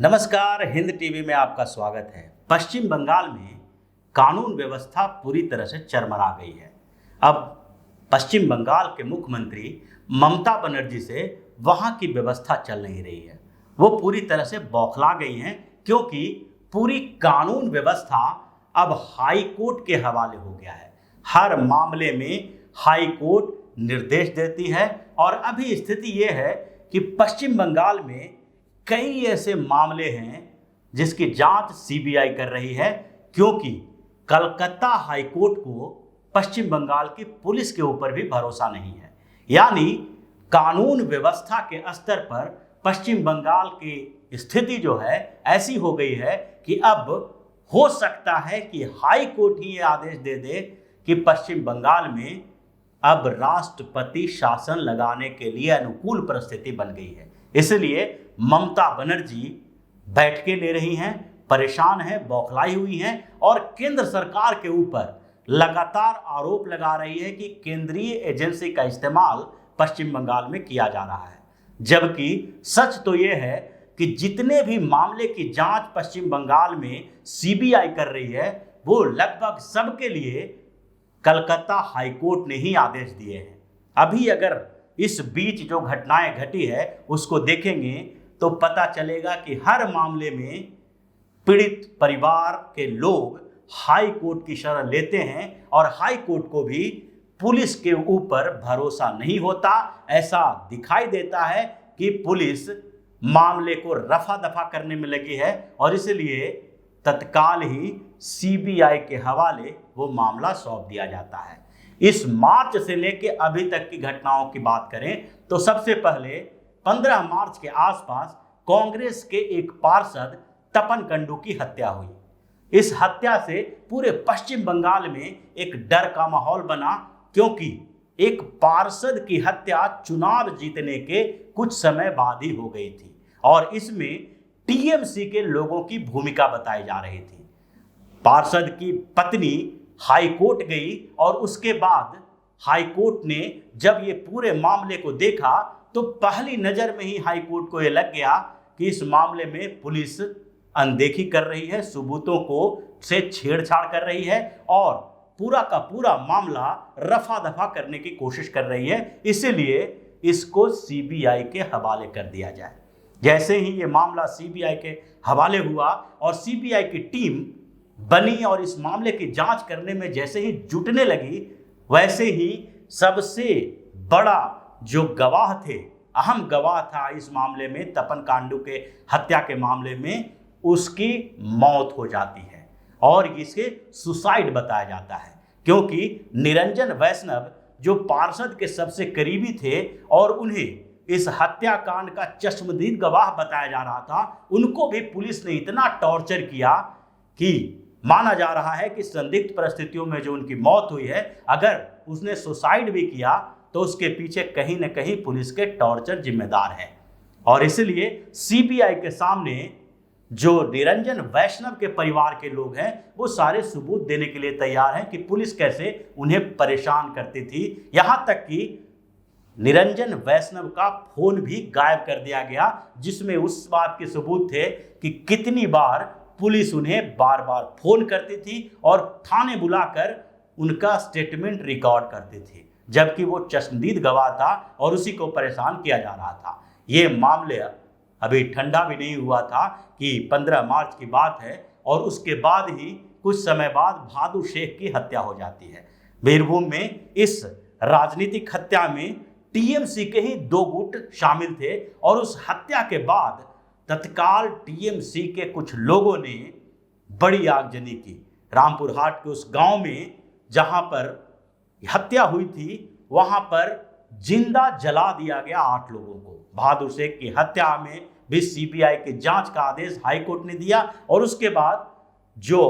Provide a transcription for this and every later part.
नमस्कार, हिंद टीवी में आपका स्वागत है। पश्चिम बंगाल में कानून व्यवस्था पूरी तरह से चरमरा गई है। अब पश्चिम बंगाल के मुख्यमंत्री ममता बनर्जी से वहां की व्यवस्था चल नहीं रही है। वो पूरी तरह से बौखला गई हैं क्योंकि पूरी कानून व्यवस्था अब हाई कोर्ट के हवाले हो गया है। हर मामले में हाई कोर्ट निर्देश देती है और अभी स्थिति ये है कि पश्चिम बंगाल में कई ऐसे मामले हैं जिसकी जांच सीबीआई कर रही है क्योंकि कलकत्ता हाई कोर्ट को पश्चिम बंगाल की पुलिस के ऊपर भी भरोसा नहीं है। यानी कानून व्यवस्था के स्तर पर पश्चिम बंगाल की स्थिति जो है ऐसी हो गई है कि अब हो सकता है कि हाई कोर्ट ही ये आदेश दे दे कि पश्चिम बंगाल में अब राष्ट्रपति शासन लगाने के लिए अनुकूल परिस्थिति बन गई है। इसलिए ममता बनर्जी बैठकें ले रही हैं, परेशान हैं, बौखलाई हुई हैं और केंद्र सरकार के ऊपर लगातार आरोप लगा रही है कि केंद्रीय एजेंसी का इस्तेमाल पश्चिम बंगाल में किया जा रहा है। जबकि सच तो यह है कि जितने भी मामले की जांच पश्चिम बंगाल में सीबीआई कर रही है वो लगभग सबके लिए कलकत्ता हाई कोर्ट ने ही आदेश दिए हैं। अभी अगर इस बीच जो घटनाएं घटी है उसको देखेंगे तो पता चलेगा कि हर मामले में पीड़ित परिवार के लोग हाई कोर्ट की शरण लेते हैं और हाई कोर्ट को भी पुलिस के ऊपर भरोसा नहीं होता। ऐसा दिखाई देता है कि पुलिस मामले को रफा दफा करने में लगी है और इसलिए तत्काल ही सीबीआई के हवाले वो मामला सौंप दिया जाता है। इस मार्च से लेकर अभी तक की घटनाओं की बात करें तो सबसे पहले 15 मार्च के आसपास कांग्रेस के एक पार्षद तपन कंडू की हत्या हुई। इस हत्या से पूरे पश्चिम बंगाल में एक डर का माहौल बना क्योंकि एक पार्षद की हत्या चुनाव जीतने के कुछ समय बाद ही हो गई थी और इसमें टीएमसी के लोगों की भूमिका बताई जा रही थी। पार्षद की पत्नी हाई कोर्ट गई और उसके बाद हाई कोर्ट ने जब ये पूरे मामले को देखा तो पहली नजर में ही हाई कोर्ट को ये लग गया कि इस मामले में पुलिस अनदेखी कर रही है, सबूतों को से छेड़छाड़ कर रही है और पूरा का पूरा मामला रफा दफा करने की कोशिश कर रही है। इसीलिए इसको सीबीआई के हवाले कर दिया जाए। जैसे ही ये मामला सीबीआई के हवाले हुआ और सीबीआई की टीम बनी और इस मामले की जांच करने में जैसे ही जुटने लगी वैसे ही सबसे बड़ा जो गवाह थे, अहम गवाह था इस मामले में, तपन कांडू के हत्या के मामले में, उसकी मौत हो जाती है और इसे सुसाइड बताया जाता है क्योंकि निरंजन वैष्णव जो पार्षद के सबसे करीबी थे और उन्हें इस हत्याकांड का चश्मदीद गवाह बताया जा रहा था, उनको भी पुलिस ने इतना टॉर्चर किया कि माना जा रहा है कि संदिग्ध परिस्थितियों में जो उनकी मौत हुई है, अगर उसने सुसाइड भी किया तो उसके पीछे कहीं न कहीं पुलिस के टॉर्चर जिम्मेदार है। और इसलिए सीबीआई के सामने जो निरंजन वैष्णव के परिवार के लोग हैं वो सारे सबूत देने के लिए तैयार हैं कि पुलिस कैसे उन्हें परेशान करती थी। यहां तक कि निरंजन वैष्णव का फोन भी गायब कर दिया गया जिसमें उस बात के सबूत थे कि कितनी बार पुलिस उन्हें बार बार फोन करती थी और थाने बुलाकर उनका स्टेटमेंट रिकॉर्ड करती थी, जबकि वो चश्मदीद गवाह था और उसी को परेशान किया जा रहा था। ये मामले अभी ठंडा भी नहीं हुआ था कि 15 मार्च की बात है और उसके बाद ही कुछ समय बाद भादु शेख की हत्या हो जाती है। बीरभूम में इस राजनीतिक हत्या में टीएमसी के ही 2 गुट शामिल थे और उस हत्या के बाद तत्काल टीएमसी के कुछ लोगों ने बड़ी आगजनी की। रामपुर हाट के उस गांव में जहां पर हत्या हुई थी वहां पर जिंदा जला दिया गया 8 लोगों को। बहादुर शेख की हत्या में भी सीबीआई के जांच का आदेश हाईकोर्ट ने दिया और उसके बाद जो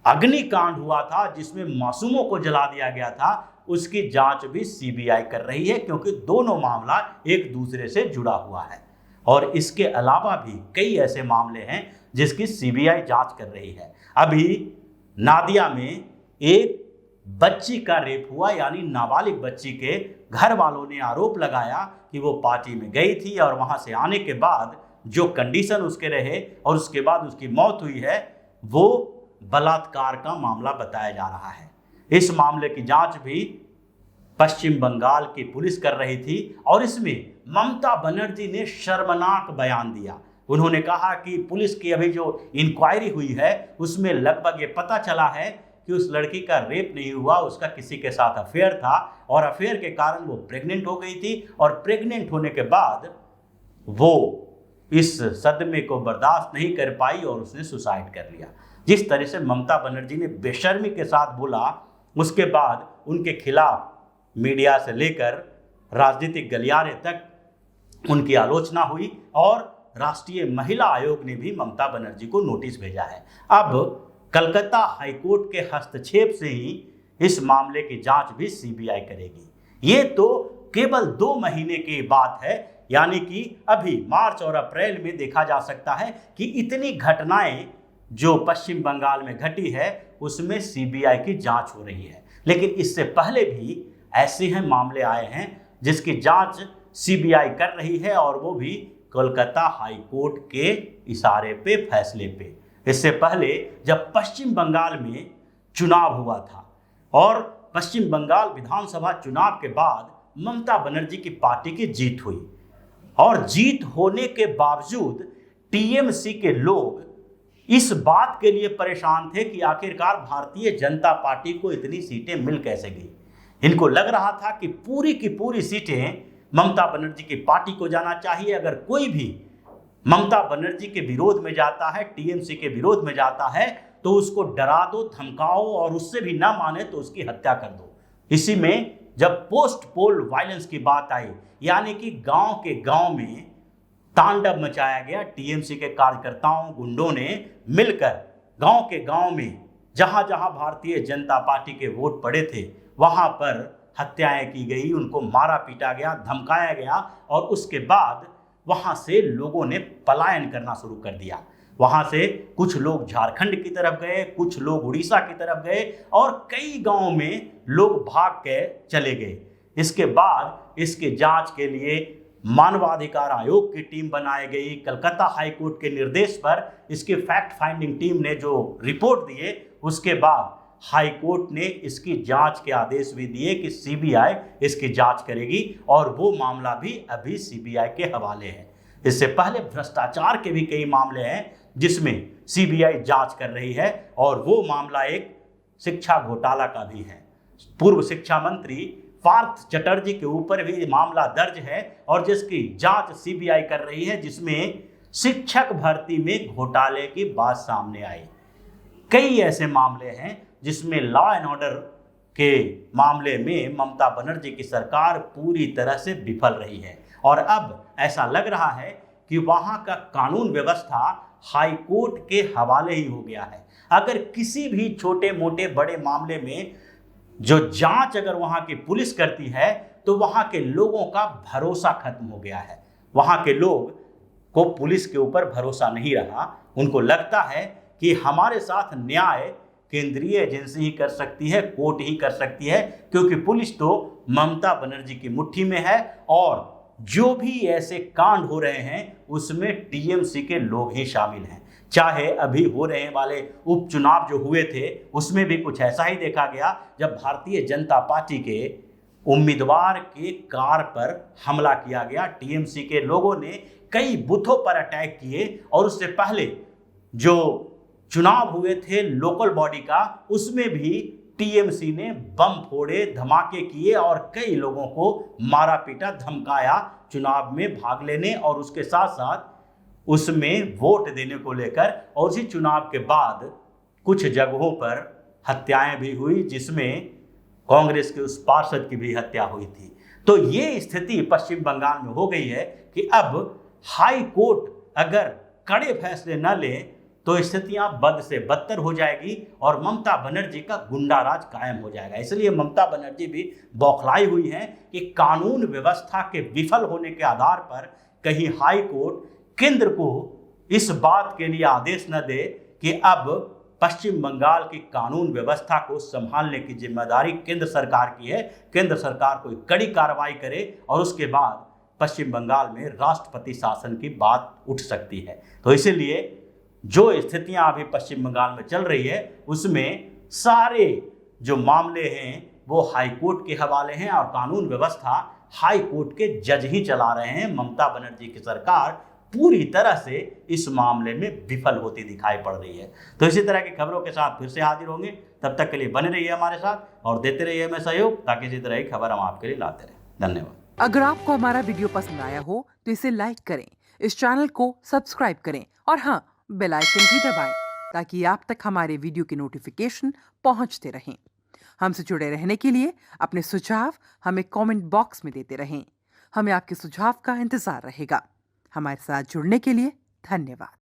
अग्निकांड हुआ था जिसमें मासूमों को जला दिया गया था उसकी जांच भी सीबीआई कर रही है क्योंकि दोनों मामला एक दूसरे से जुड़ा हुआ है। और इसके अलावा भी कई ऐसे मामले हैं जिसकी सीबीआई जांच कर रही है। अभी नादिया में एक बच्ची का रेप हुआ, यानी नाबालिग बच्ची के घर वालों ने आरोप लगाया कि वो पार्टी में गई थी और वहां से आने के बाद जो कंडीशन उसके रहे और उसके बाद उसकी मौत हुई है, वो बलात्कार का मामला बताया जा रहा है। इस मामले की जांच भी पश्चिम बंगाल की पुलिस कर रही थी और इसमें ममता बनर्जी ने शर्मनाक बयान दिया। उन्होंने कहा कि पुलिस की अभी जो इंक्वायरी हुई है उसमें लगभग ये पता चला है कि उस लड़की का रेप नहीं हुआ, उसका किसी के साथ अफेयर था और अफेयर के कारण वो प्रेग्नेंट हो गई थी और प्रेग्नेंट होने के बाद वो इस सदमे को बर्दाश्त नहीं कर पाई और उसने सुसाइड कर लिया। जिस तरह से ममता बनर्जी ने बेशर्मी के साथ बोला, उसके बाद उनके खिलाफ मीडिया से लेकर राजनीतिक गलियारे तक उनकी आलोचना हुई और राष्ट्रीय महिला आयोग ने भी ममता बनर्जी को नोटिस भेजा है। अब कलकत्ता हाईकोर्ट के हस्तक्षेप से ही इस मामले की जांच भी सीबीआई करेगी। ये तो केवल 2 महीने की बात है, यानी कि अभी मार्च और अप्रैल में देखा जा सकता है कि इतनी घटनाएं जो पश्चिम बंगाल में घटी है उसमें सीबीआई की जांच हो रही है। लेकिन इससे पहले भी ऐसे हैं मामले आए हैं जिसकी जांच सीबीआई कर रही है और वो भी कोलकाता हाई कोर्ट के इशारे पे, फैसले पे। इससे पहले जब पश्चिम बंगाल में चुनाव हुआ था और पश्चिम बंगाल विधानसभा चुनाव के बाद ममता बनर्जी की पार्टी की जीत हुई और जीत होने के बावजूद टीएमसी के लोग इस बात के लिए परेशान थे कि आखिरकार भारतीय जनता पार्टी को इतनी सीटें मिल कैसे गई। इनको लग रहा था कि पूरी की पूरी सीटें ममता बनर्जी की पार्टी को जाना चाहिए। अगर कोई भी ममता बनर्जी के विरोध में जाता है, टीएमसी के विरोध में जाता है, तो उसको डरा दो, धमकाओ और उससे भी ना माने तो उसकी हत्या कर दो। इसी में जब पोस्ट पोल वायलेंस की बात आई, यानी कि गांव के गांव में तांडव मचाया गया, टीएमसी के कार्यकर्ताओं, गुंडों ने मिलकर गांव के गांव में जहां जहां भारतीय जनता पार्टी के वोट पड़े थे वहां पर हत्याएं की गई, उनको मारा पीटा गया, धमकाया गया और उसके बाद वहां से लोगों ने पलायन करना शुरू कर दिया। वहां से कुछ लोग झारखंड की तरफ गए, कुछ लोग उड़ीसा की तरफ गए और कई गांवों में लोग भाग के चले गए। इसके बाद इसकी जांच के लिए मानवाधिकार आयोग की टीम बनाई गई। कलकत्ता हाईकोर्ट के निर्देश पर इसकी फैक्ट फाइंडिंग टीम ने जो रिपोर्ट दिए, उसके बाद हाई कोर्ट ने इसकी जांच के आदेश भी दिए कि सीबीआई इसकी जांच करेगी और वो मामला भी अभी सीबीआई के हवाले है। इससे पहले भ्रष्टाचार के भी कई मामले हैं जिसमें सीबीआई जांच कर रही है और वो मामला एक शिक्षा घोटाला का भी है। पूर्व शिक्षा मंत्री पार्थ चटर्जी के ऊपर भी मामला दर्ज है और जिसकी जांच सीबीआई कर रही है, जिसमें शिक्षक भर्ती में घोटाले की बात सामने आई। कई ऐसे मामले हैं जिसमें लॉ एंड ऑर्डर के मामले में ममता बनर्जी की सरकार पूरी तरह से विफल रही है और अब ऐसा लग रहा है कि वहां का कानून व्यवस्था हाई कोर्ट के हवाले ही हो गया है। अगर किसी भी छोटे मोटे बड़े मामले में जो जांच अगर वहां की पुलिस करती है तो वहां के लोगों का भरोसा खत्म हो गया है। वहां के लोग को पुलिस के ऊपर भरोसा नहीं रहा। उनको लगता है कि हमारे साथ न्याय केंद्रीय एजेंसी ही कर सकती है, कोर्ट ही कर सकती है, क्योंकि पुलिस तो ममता बनर्जी की मुट्ठी में है और जो भी ऐसे कांड हो रहे हैं उसमें टीएमसी के लोग ही शामिल हैं। चाहे अभी हो रहे वाले उपचुनाव जो हुए थे उसमें भी कुछ ऐसा ही देखा गया, जब भारतीय जनता पार्टी के उम्मीदवार के कार पर हमला किया गया। टीएमसी के लोगों ने कई बूथों पर अटैक किए और उससे पहले जो चुनाव हुए थे लोकल बॉडी का, उसमें भी टीएमसी ने बम फोड़े, धमाके किए और कई लोगों को मारा पीटा, धमकाया चुनाव में भाग लेने और उसके साथ साथ उसमें वोट देने को लेकर। और उसी चुनाव के बाद कुछ जगहों पर हत्याएं भी हुई, जिसमें कांग्रेस के उस पार्षद की भी हत्या हुई थी। तो ये स्थिति पश्चिम बंगाल में हो गई है कि अब हाई कोर्ट अगर कड़े फैसले न ले तो स्थितियां बद से बदतर हो जाएगी और ममता बनर्जी का गुंडा राज कायम हो जाएगा। इसलिए ममता बनर्जी भी बौखलाई हुई हैं कि कानून व्यवस्था के विफल होने के आधार पर कहीं हाई कोर्ट केंद्र को इस बात के लिए आदेश न दे कि अब पश्चिम बंगाल की कानून व्यवस्था को संभालने की जिम्मेदारी केंद्र सरकार की है। केंद्र सरकार कोई कड़ी कार्रवाई करे और उसके बाद पश्चिम बंगाल में राष्ट्रपति शासन की बात उठ सकती है। तो इसीलिए जो स्थितियां अभी पश्चिम बंगाल में चल रही है उसमें सारे जो मामले हैं वो हाई कोर्ट के हवाले हैं और कानून व्यवस्था हाई कोर्ट के जज ही चला रहे हैं। ममता बनर्जी की सरकार पूरी तरह से इस मामले में विफल होती दिखाई पड़ रही है। तो इसी तरह की खबरों के साथ फिर से हाजिर होंगे, तब तक के लिए बने रहिए हमारे साथ और देते रहिए हमें सहयोग, ताकि इसी तरह की खबर हम आपके लिए लाते रहें। धन्यवाद। अगर आपको हमारा वीडियो पसंद आया हो तो इसे लाइक करें, इस चैनल को सब्सक्राइब करें और हाँ, बेल आइकन भी दबाएं ताकि आप तक हमारे वीडियो के नोटिफिकेशन पहुंचते रहें। हमसे जुड़े रहने के लिए अपने सुझाव हमें कमेंट बॉक्स में देते रहें। हमें आपके सुझाव का इंतजार रहेगा। हमारे साथ जुड़ने के लिए धन्यवाद।